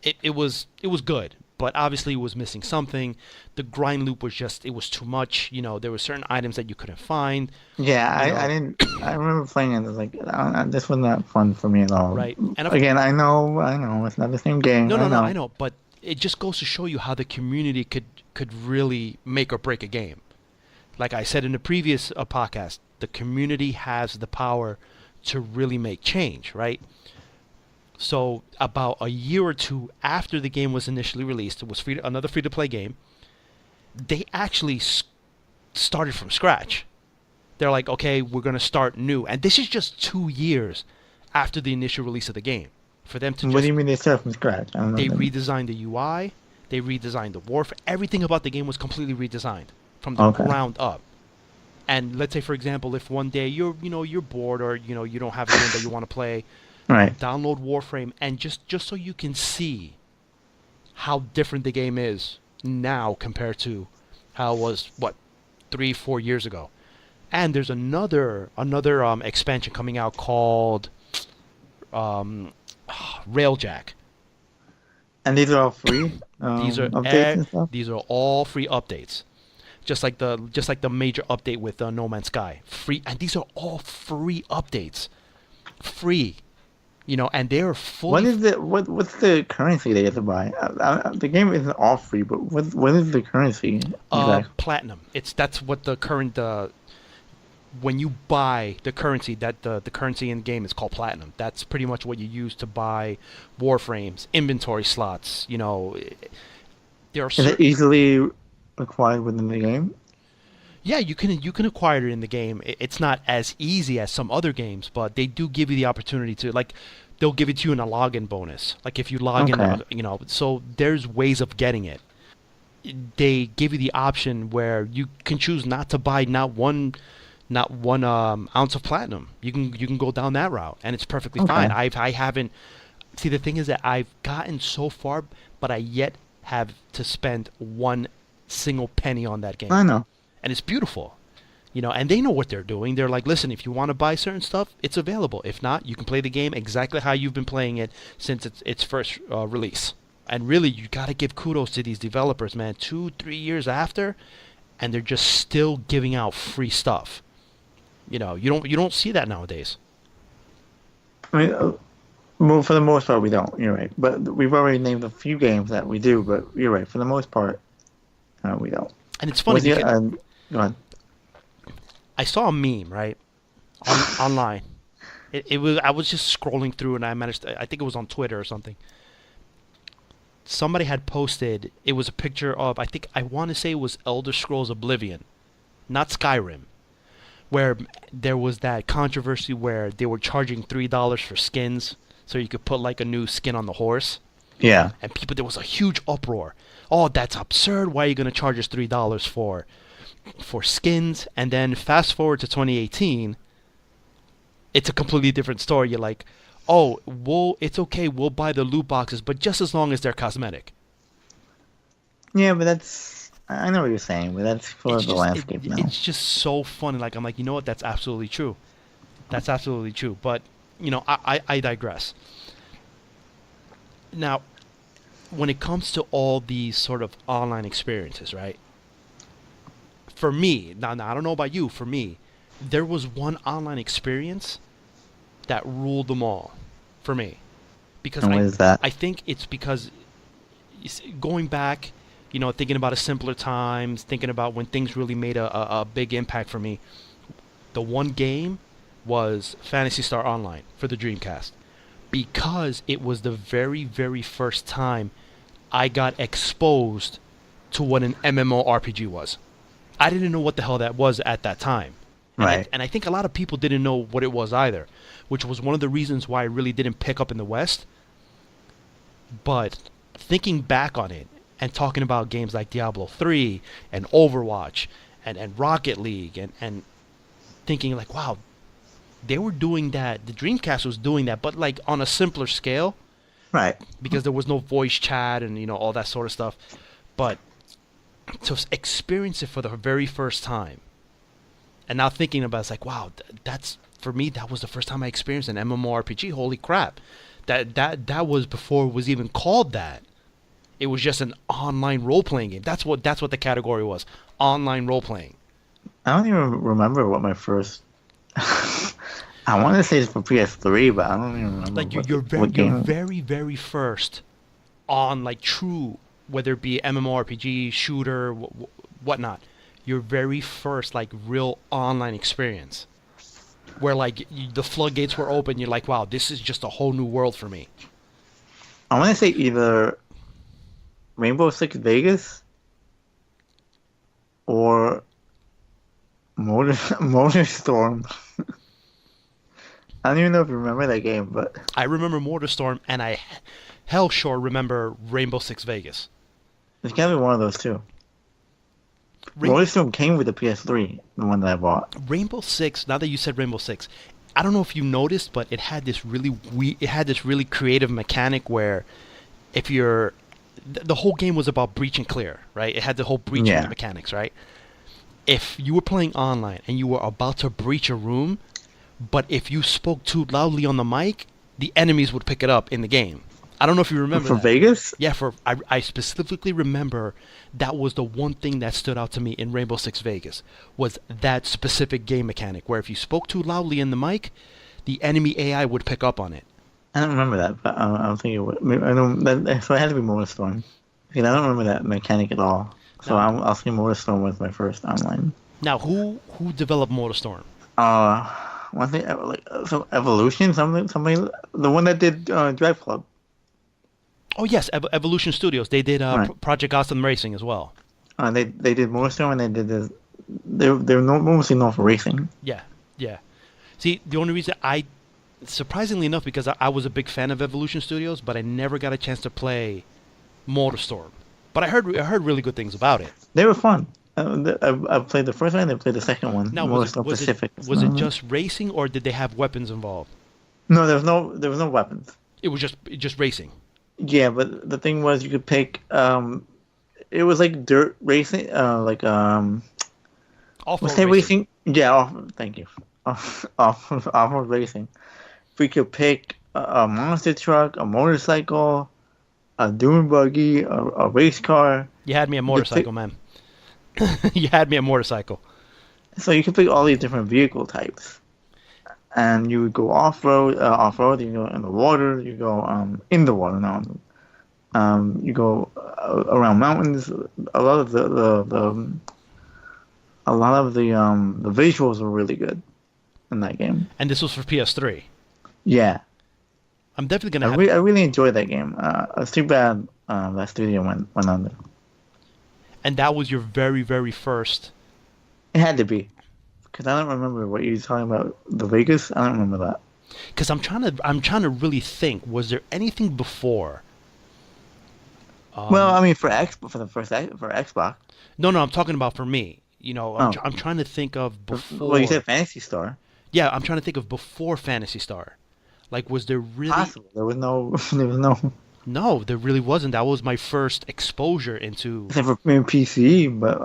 it was good, but obviously it was missing something. The grind loop was just, it was too much. There were certain items that you couldn't find. Yeah, You I know, didn't. I remember playing it. It was like this was not fun for me at all. right? And Again, I know, it's not the same game. no, I no, no, I know. know, but it just goes to show you how the community could really make or break a game. Like I said in the previous podcast, the community has the power to really make change, right? So about a year or two after the game was initially released, it was another free-to-play game. They actually started from scratch. They're like, okay, we're gonna start new, and this is just 2 years after the initial release of the game. For them to What do just you mean they start from scratch? I don't know. they redesigned the UI, they redesigned the warfare, everything about the game was completely redesigned from the Okay. ground up. And let's say, for example, if one day you're bored, or you don't have a game that you want to play, Right. download Warframe, and just so you can see how different the game is now compared to how it was, what, 3-4 years ago. And there's another expansion coming out called um, Railjack. And these are all free These are updates and stuff. these are all free updates, just like the major update with No Man's Sky. Free, and these are all free updates, free. And they're What fully is the what's the currency they have to buy? The game isn't all free, but what is the currency exactly? platinum. That's what the current when you buy the currency, that the currency in the game is called platinum. That's pretty much what you use to buy warframes, inventory slots. There are Is it certain, easily acquired within the game? yeah, you can acquire it in the game. It's not as easy as some other games, but they do give you the opportunity to, like, they'll give it to you in a login bonus. Like if you log in, Okay. so there's ways of getting it. They give you the option where you can choose not to buy not one ounce of platinum. You can go down that route, and it's perfectly Okay. fine. I haven't. See, the thing is that I've gotten so far, but I yet have to spend one single penny on that game, I know. and it's beautiful. And they know what they're doing. They're like, listen, if you want to buy certain stuff, it's available. If not, you can play the game exactly how you've been playing it since its first release. And really, you got to give kudos to these developers, man. 2-3 years after, and they're just still giving out free stuff. You don't see that nowadays. I mean, well, for the most part, we don't. You're right. But we've already named a few games that we do. But you're right. For the most part, we don't. And it's funny Was it? because Go on. I saw a meme, right, online. I was just scrolling through, and I managed I think it was on Twitter or something. Somebody had posted, it was a picture of, I want to say it was Elder Scrolls Oblivion, not Skyrim, where there was that controversy where they were charging $3 for skins, so you could put like a new skin on the horse. Yeah. And there was a huge uproar. Oh, that's absurd. Why are you going to charge us $3 for skins? And then fast forward to 2018, it's a completely different story. You're like, oh, it's okay. We'll buy the loot boxes, but just as long as they're cosmetic. Yeah, but that's. I know what you're saying, but that's for It's the just landscape now. it's just so funny. Like, I'm like, you know what? That's absolutely true. That's absolutely true. But I digress. Now, when it comes to all these sort of online experiences, right? For me, now I don't know about you. For me, there was one online experience that ruled them all. For me, because And what is that? I think it's because going back, thinking about a simpler times, thinking about when things really made a big impact for me. The one game was Phantasy Star Online for the Dreamcast because it was the very, very first time I got exposed to what an MMORPG was. I didn't know what the hell that was at that time. Right. And I think a lot of people didn't know what it was either, which was one of the reasons why I really didn't pick up in the West. But thinking back on it and talking about games like Diablo 3 and Overwatch and Rocket League and thinking like, wow, they were doing that. The Dreamcast was doing that, but like on a simpler scale Right. because there was no voice chat and all that sort of stuff. But to experience it for the very first time, and now thinking about it, it's like, wow, that's for me. That was the first time I experienced an MMORPG. Holy crap! That was before it was even called that. It was just an online role playing game. That's what the category was. Online role playing. I don't even remember what my first. I want to say it's for PS3, but I don't even remember. Like what, your what game. very very first on like true, whether it be MMORPG, shooter, whatnot. Your very first like real online experience, where like the floodgates were open. You're like, wow, this is just a whole new world for me. I want to say either Rainbow Six Vegas or Motorstorm. I don't even know if you remember that game, but I remember MotorStorm, and I hell sure remember Rainbow Six Vegas. it's gotta be one of those two. Motorstorm came with the PS3, the one that I bought. Rainbow Six. Now that you said Rainbow Six, I don't know if you noticed, but it had this really creative mechanic where if you're the whole game was about breach and clear, right? It had the whole breaching mechanics, right? If you were playing online and you were about to breach a room, but if you spoke too loudly on the mic, the enemies would pick it up in the game. I don't know if you remember For that. Vegas? Yeah, I specifically remember that was the one thing that stood out to me in Rainbow Six Vegas was that specific game mechanic where if you spoke too loudly in the mic, the enemy AI would pick up on it. I don't remember that, but I don't think it would. Maybe, I don't. So it had to be Motorstorm. Because I don't remember that mechanic at all. So I'll say Motorstorm was my first online. Now, who developed MotorStorm? One thing like so Evolution, somebody, the one that did Drive Club. Oh yes, Evolution Studios. They did Right. Project Gotham Racing as well. They did Motorstorm and they did this. They're mostly known for racing. Yeah, yeah. See, the only reason surprisingly enough, because I was a big fan of Evolution Studios, but I never got a chance to play MotorStorm. But I heard really good things about it. They were fun. I played the first one. They played the second one. Now, Motorstorm Pacific. Was it just racing, or did they have weapons involved? No, there was no weapons. It was just racing. Yeah, but the thing was, you could pick. It was like dirt racing, Off-road let's say racing. racing. Yeah, thank you. Off-road racing. We could pick a monster truck, a motorcycle, a dune buggy, a race car. You had me a motorcycle, man. You had me a motorcycle. So you could pick all these different vehicle types, and you would go off-road. Off-road, you go in the water. You go in the water now. You go around mountains. A lot of the visuals were really good in that game. And this was for PS3. Yeah, I'm definitely gonna I really enjoyed that game. It's too bad that studio went under. And that was your very, very first. It had to be, because I don't remember what you were talking about. The Vegas, I don't remember that. Because I'm trying to really think. Was there anything before? Well, I mean, for Xbox. No, I'm talking about for me. I'm trying to think of before. Well, you said Fantasy Star. Yeah, I'm trying to think of before Phantasy Star. Like, was there really? Possible. There was no. There was no. No, there really wasn't. That was my first exposure into. Except for PC, but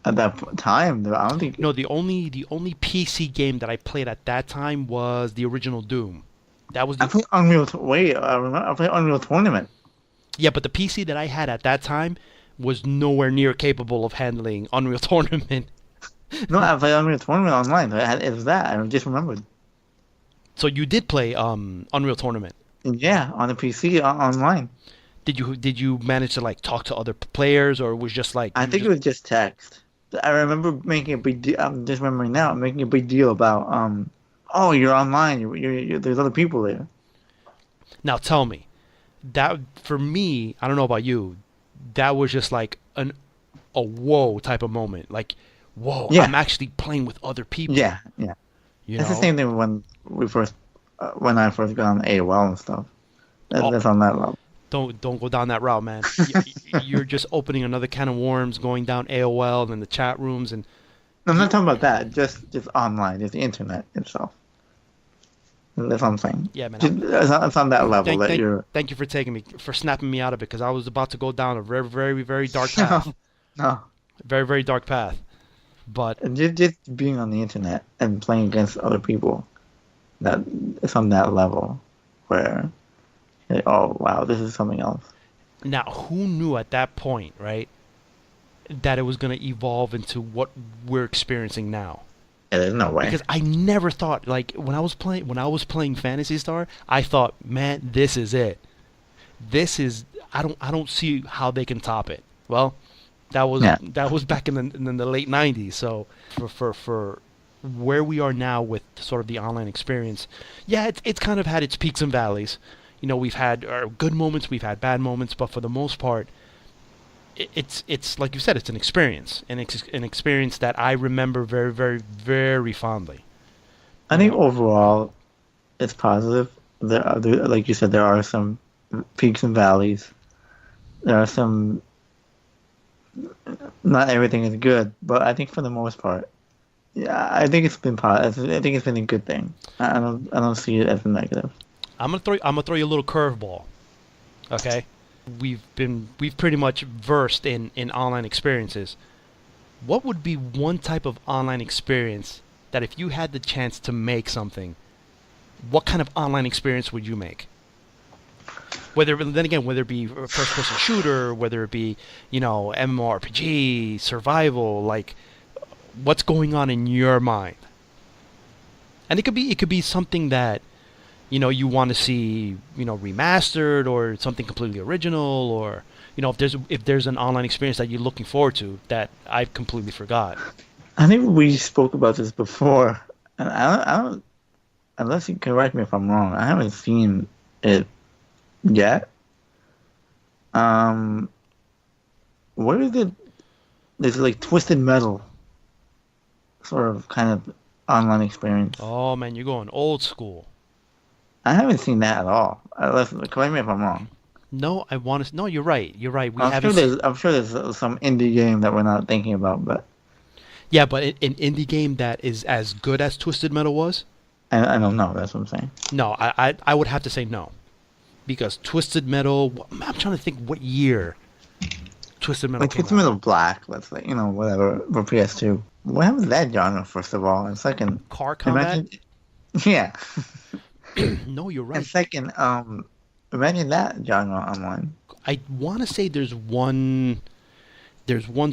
at that time, I don't think. No, the only PC game that I played at that time was the original Doom. That was. I played Unreal. Wait, I remember. I played Unreal Tournament. Yeah, but the PC that I had at that time was nowhere near capable of handling Unreal Tournament. No, I played Unreal Tournament online. It was that. I just remembered. So you did play Unreal Tournament. Yeah, on the PC online. Did you manage to like talk to other players, or was just like I you were think it just was just text. I remember making a big deal. I'm just remembering now, making a big deal about oh, you're online. There's other people there. now tell me that for me, I don't know about you, that was just like a whoa type of moment. Like, whoa, Yeah, I'm actually playing with other people. yeah, yeah. You It's the know? same thing when I first got on AOL and stuff. Oh, That's on that level. don't go down that route, man. You're just opening another can of worms, going down AOL and then the chat rooms, and I'm you, not talking about that. Just online, just the internet itself. That's what I'm saying. yeah, man. It's on that level Thank that thank you're. thank you for taking me for snapping me out of it because I was about to go down a very very very dark No, path, no. very very dark path. But Just being on the internet and playing against other people, that it's on that level where, oh wow, this is something else. now, who knew at that point, right, that it was going to evolve into what we're experiencing now? Yeah, there's no way. Because I never thought like when I was playing Fantasy Star, I thought, man, this is it. This is I don't see how they can top it. Well, Yeah, that was back in the late '90s. So for where we are now with sort of the online experience, yeah, it's kind of had its peaks and valleys. We've had good moments, we've had bad moments, but for the most part, it's like you said, it's an experience, an experience that I remember very, very, very fondly. I You think know, overall it's positive. Like you said, there are some peaks and valleys. There are some. Not everything is good, but I think for the most part, yeah, I think it's been positive. I think it's been a good thing. I don't see it as a negative. I'm gonna throw you a little curveball. Okay, we've pretty much versed in online experiences. What would be one type of online experience that if you had the chance to make something, what kind of online experience would you make? Whether it be a first-person shooter, whether it be MMORPG, survival, like what's going on in your mind, and it could be something that you want to see remastered or something completely original, or if there's an online experience that you're looking forward to that I've completely forgot. I think we spoke about this before, and I don't. Unless you correct me if I'm wrong, I haven't seen it yet. Um, what is it? There's like Twisted Metal, sort of kind of online experience. Oh man, you're going old school. I haven't seen that at all. Unless, correct me if I'm wrong. No, I want to. No, you're right. You're right. We I'm haven't. sure there's some indie game that we're not thinking about, but Yeah, but an indie game that is as good as Twisted Metal was. I don't know. That's what I'm saying. No, I would have to say no, because Twisted Metal. I'm trying to think what year Twisted Metal Like came Twisted out. Metal Black, let's say, whatever for PS2. What happened to that genre, first of all? And second, Car combat. imagine, yeah. No, you're And right. second, imagine that genre online. I want to say there's one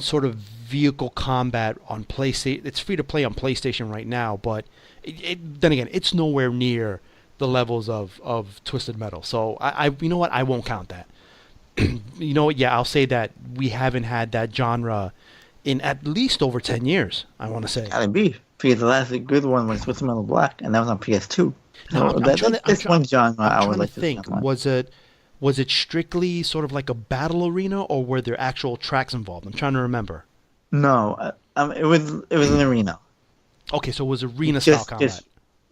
sort of vehicle combat on PlayStation. It's free to play on PlayStation right now, but then again, it's nowhere near the levels of Twisted Metal. So you know what? I won't count that. You know what? Yeah, I'll say that we haven't had that genre in at least over 10 years, I want to say. Gotta be. Because the last good one was Twisted Metal Black, and that was on PS2. Now, So that's I'm one genre I would trying to like to see think. online. Was it strictly sort of like a battle arena, or were there actual tracks involved? I'm trying to remember. No, it was an arena. Okay, so it was arena style Just combat.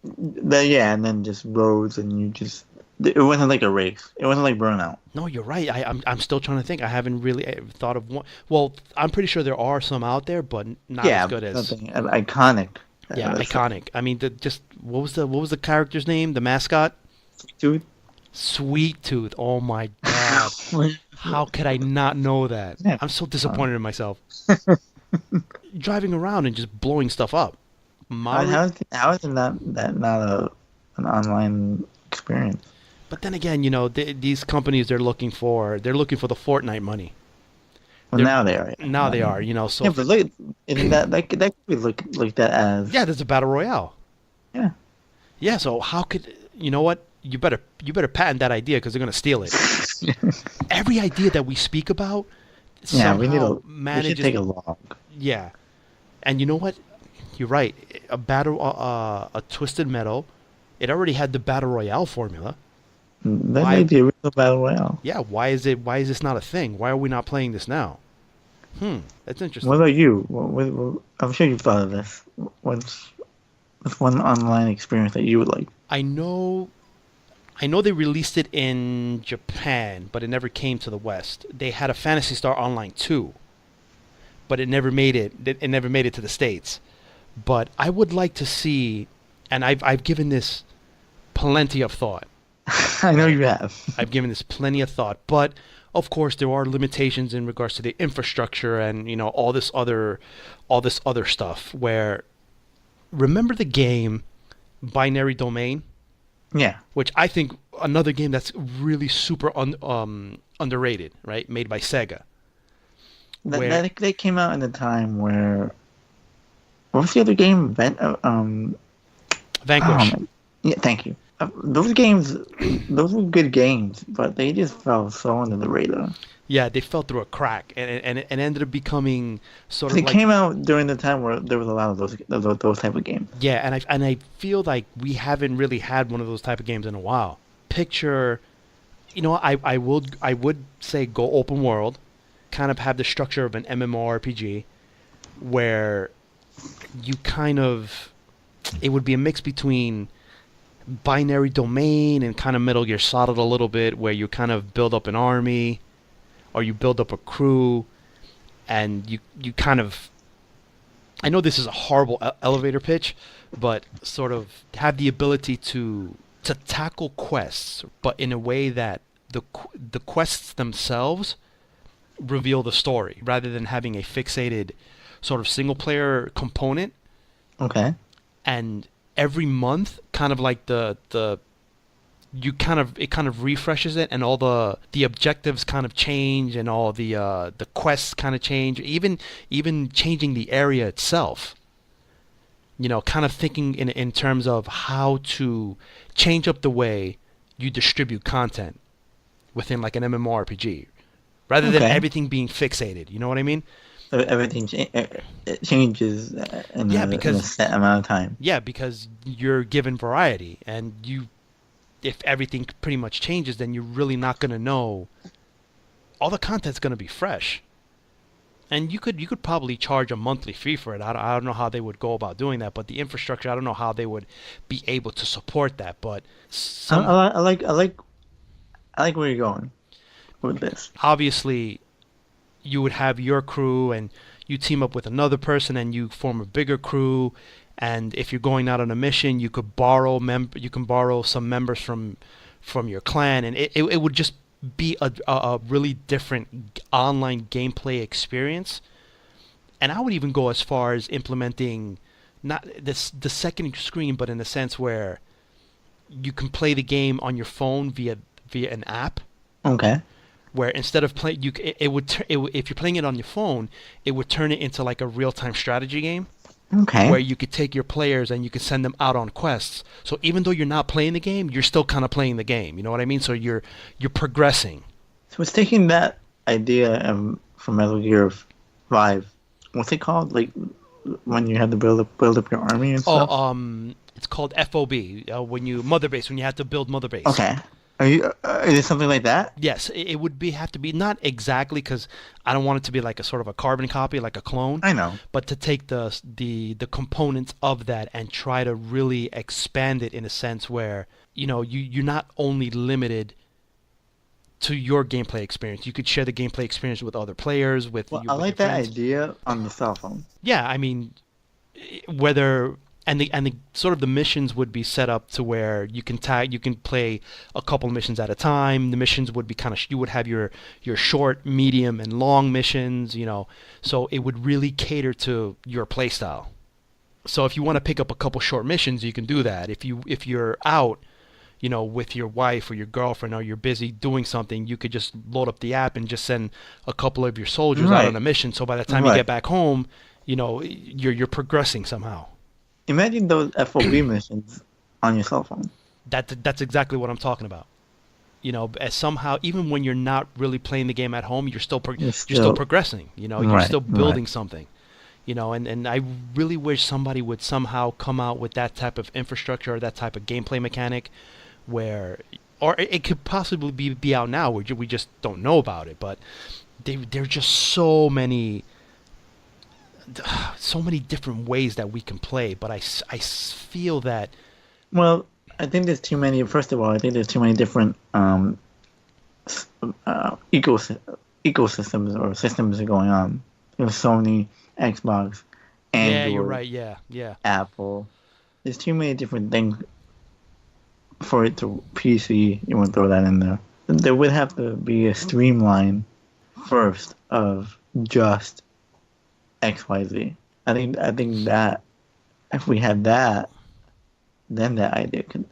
yeah, and then just roads, and it wasn't like a race. It wasn't like Burnout. No, you're right. I'm still trying to think. I haven't really thought of one. Well, I'm pretty sure there are some out there, but not Yeah, as good as. something iconic. Yeah, That's iconic. I mean, just what was the character's name? The mascot? dude. Sweet Tooth. Oh my God. How could I not know that? Yeah. I'm so disappointed in myself. Driving around and just blowing stuff up. How is it not an online experience? But then again, these companies they're looking for the Fortnite money. Well, They're, now they are. now they are, so Yeah, but look, isn't that could be looked at as yeah, there's a battle royale. yeah. Yeah, so how could you know what? you better patent that idea because they're gonna steal it. Every idea that we speak about Yeah, somehow we should manages. take a log. Yeah, and you know what? You're right. A Twisted Metal. It already had the battle royale formula. That Why? made the original battle royale. Yeah. Why is it? Why is this not a thing? Why are we not playing this now? That's What interesting. about you? I'm sure you've thought of this. What's one online experience that you would like? I know. I know they released it in Japan, but it never came to the West. They had a Fantasy Star Online 2, but it never made it. It never made it to the States. But I would like to see, and I've given this plenty of thought. I know Right. you have. I've given this plenty of thought, but of course there are limitations in regards to the infrastructure and all this other stuff. Where remember the game Binary Domain, Yeah, which I think another game that's really super underrated, right? Made by Sega. Where that came out in a time where what was the other game? Oh Vanquish. my, yeah, thank you. Those games, those were good games, but they just fell so under the radar. Yeah, they fell through a crack and ended up becoming sort 'Cause of it like. came out during the time where there was a lot of those type of games. Yeah, and I feel like we haven't really had one of those type of games in a while. Picture, I would say go open world, kind of have the structure of an MMORPG, where you kind of it would be a mix between Binary Domain and kind of Metal Gear Solid a little bit, where you kind of build up an army or you build up a crew, and you kind of. I know this is a horrible elevator pitch, but sort of have the ability to tackle quests, but in a way that the quests themselves reveal the story rather than having a fixated sort of single player component. Okay. And every month, kind of like the you kind of it kind of refreshes it, and all the objectives kind of change, and all the quests kind of change, even changing the area itself. Kind of thinking in terms of how to change up the way you distribute content within like an MMORPG, rather than Okay. everything being fixated. You know what I mean? So everything it changes Yeah, in a because set amount of time. because you're given variety, and if everything pretty much changes, then you're really not gonna know. All the content's gonna be fresh, and you could probably charge a monthly fee for it. I don't know how they would go about doing that, but the infrastructure, I don't know how they would be able to support that. But I, some I, I like I like I like where you're going with this. obviously you would have your crew, and you team up with another person and you form a bigger crew. And if you're going out on a mission, you could borrow you can borrow some members from your clan, and it would just be a really different online gameplay experience. And I would even go as far as implementing not the second screen, but in a sense where you can play the game on your phone via an app, Okay. where instead of playing if you're playing it on your phone, it would turn it into like a real-time strategy game, Okay. where you could take your players and you could send them out on quests. So even though you're not playing the game, you're still kind of playing the game. You know what I mean? So you're progressing. So it's taking that idea from Metal Gear 5. What's it called? Like when you had to build up your army and Oh, stuff. it's called FOB. When you Mother Base, when you have to build Mother Base. Okay. Are you? Is it something like that? Yes, it would have to be not exactly, because I don't want it to be like a sort of a carbon copy, like a clone, I know. but to take the components of that and try to really expand it in a sense where you're not only limited to your gameplay experience. You could share the gameplay experience with other players, with Well, you I with your like that friends. idea on the cell phone. Yeah, I mean, whether and the sort of the missions would be set up to where you can play a couple missions at a time. The missions would be kind of, you would have your short, medium, and long missions. So it would really cater to your playstyle. So if you want to pick up a couple short missions, you can do that. If you're out, with your wife or your girlfriend, or you're busy doing something, you could just load up the app and just send a couple of your soldiers out on Right. a mission. So by the time you Right. get back home, you're progressing somehow. Imagine those FOB missions on your cell phone. That's exactly what I'm talking about. As somehow, even when you're not really playing the game at home, You're you're still still progressing. You're right, still right. building something. And I really wish somebody would somehow come out with that type of infrastructure or that type of gameplay mechanic where, or it could possibly be out now. We just don't know about it. But there are just so many different ways that we can play. But I feel that, Well, I think there's too many. First of all, I think there's too many different s- ecosy ecosystems or systems going on. There's Sony, Xbox, yeah, you're Android, right. Yeah, yeah. Apple. There's too many different things for it to PC. You want to throw that in there. There would have to be a streamline first of just XYZ. I think that if we had that, then that idea could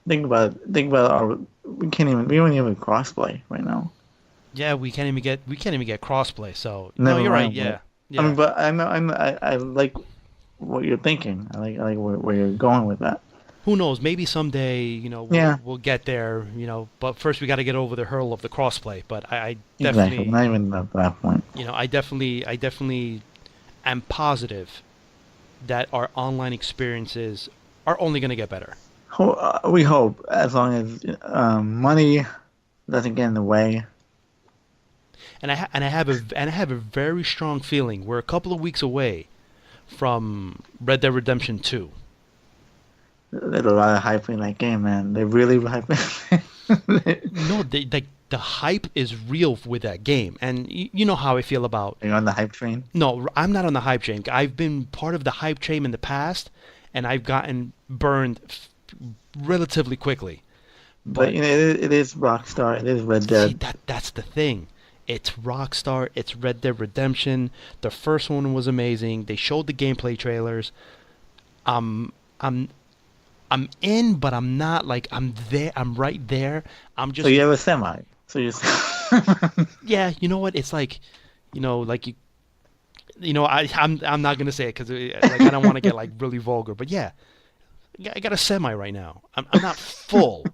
think about our we don't even have crossplay right now. Yeah, we can't even get crossplay. So no, Never you're right. mind what Yeah, I mean, yeah. but I like what you're thinking. I like where you're going with that. Who knows? Maybe someday, we'll Yeah, we'll get there. But first we got to get over the hurdle of the crossplay. But I exactly. We're definitely, not even at that point. I definitely am positive that our online experiences are only going to get better. We hope as long as money doesn't get in the way. And I have a very strong feeling we're a couple of weeks away from Red Dead Redemption 2. There's a lot of hype in that game, man. They really hyping. No, the hype is real with that game, and you know how I feel about. Are you on the hype train? No, I'm not on the hype train. I've been part of the hype train in the past, and I've gotten burned relatively quickly. But But you know, it is Rockstar. It is Red see, Dead. that's the thing. It's Rockstar. It's Red Dead Redemption. The first one was amazing. They showed the gameplay trailers. I'm I'm I'm in, but I'm not like I'm there. I'm right there. I'm So just you have a semi. So you. yeah. You know what? It's like, like I'm not gonna say it because like I don't want to get like really vulgar, but yeah, I got a semi right now. I'm not full.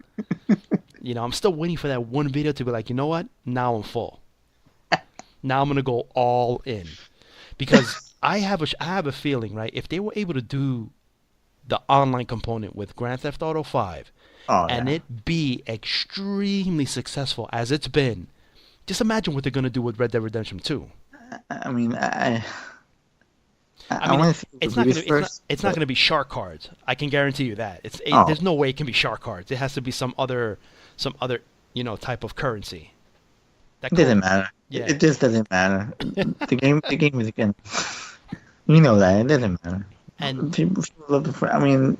I'm still waiting for that one video to be like, you know what? Now I'm full. Now I'm gonna go all in because I have a feeling, right? If they were able to do the online component with Grand Theft Auto 5 Oh and yeah. it be extremely successful as it's been, just imagine what they're gonna do with Red Dead Redemption 2. I mean, I I mean, want to see the it's not release gonna it's not first, it's not but gonna be shark cards. I can guarantee you that. oh, There's no way it can be shark cards. It has to be some other type of currency. That it doesn't code. matter. Yeah. It just doesn't matter. The game is again. You know that it doesn't matter. And People love the. I mean,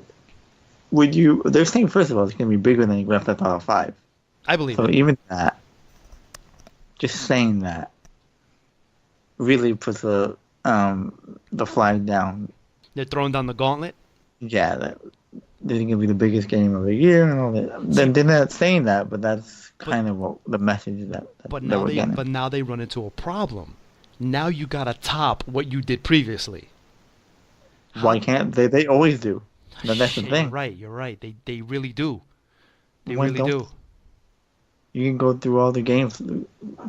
would you? They're saying first of all, it's gonna be bigger than Grand Theft Auto 5. I believe So it. even that, just saying that, really puts the flag down. They're throwing down the gauntlet. Yeah, that this is gonna be the biggest game of the year and all that. See, Then they're not saying that, but that's but kind of what the message but that now we're they getting. but now they run into a problem. Now you gotta top what you did previously. Why How? can't they? They always do. That's the Shit, you're thing. right. You're right. They really do. They When really don't do. you can go through all the games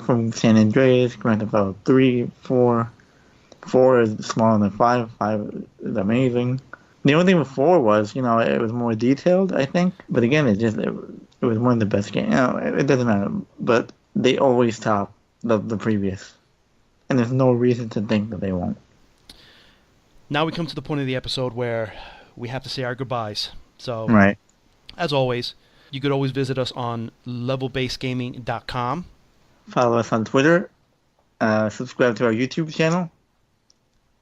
from San Andreas, Grand Theft Auto 3, 4. 4 is smaller than 5. 5 is amazing. The only thing with 4 was, it was more detailed, I think. But again, it was one of the best games. It doesn't matter. But they always top the previous. And there's no reason to think that they won't. Now we come to the point of the episode where we have to say our goodbyes. So, Right. as always, you could always visit us on levelbasedgaming.com. Follow us on Twitter. Subscribe to our YouTube channel.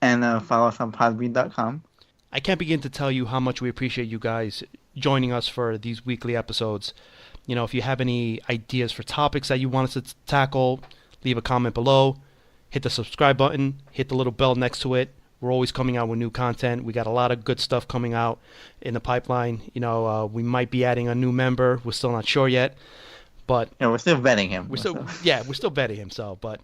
And follow us on podbean.com. I can't begin to tell you how much we appreciate you guys joining us for these weekly episodes. If you have any ideas for topics that you want us to tackle, leave a comment below. Hit the subscribe button. Hit the little bell next to it. We're always coming out with new content. We got a lot of good stuff coming out in the pipeline. We might be adding a new member. We're still not sure yet, but We're still vetting him. we're still betting him. So, but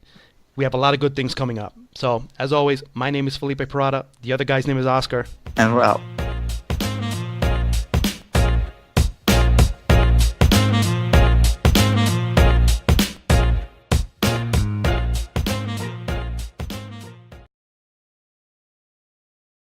we have a lot of good things coming up. So, as always, my name is Felipe Parada. The other guy's name is Oscar. And we're out.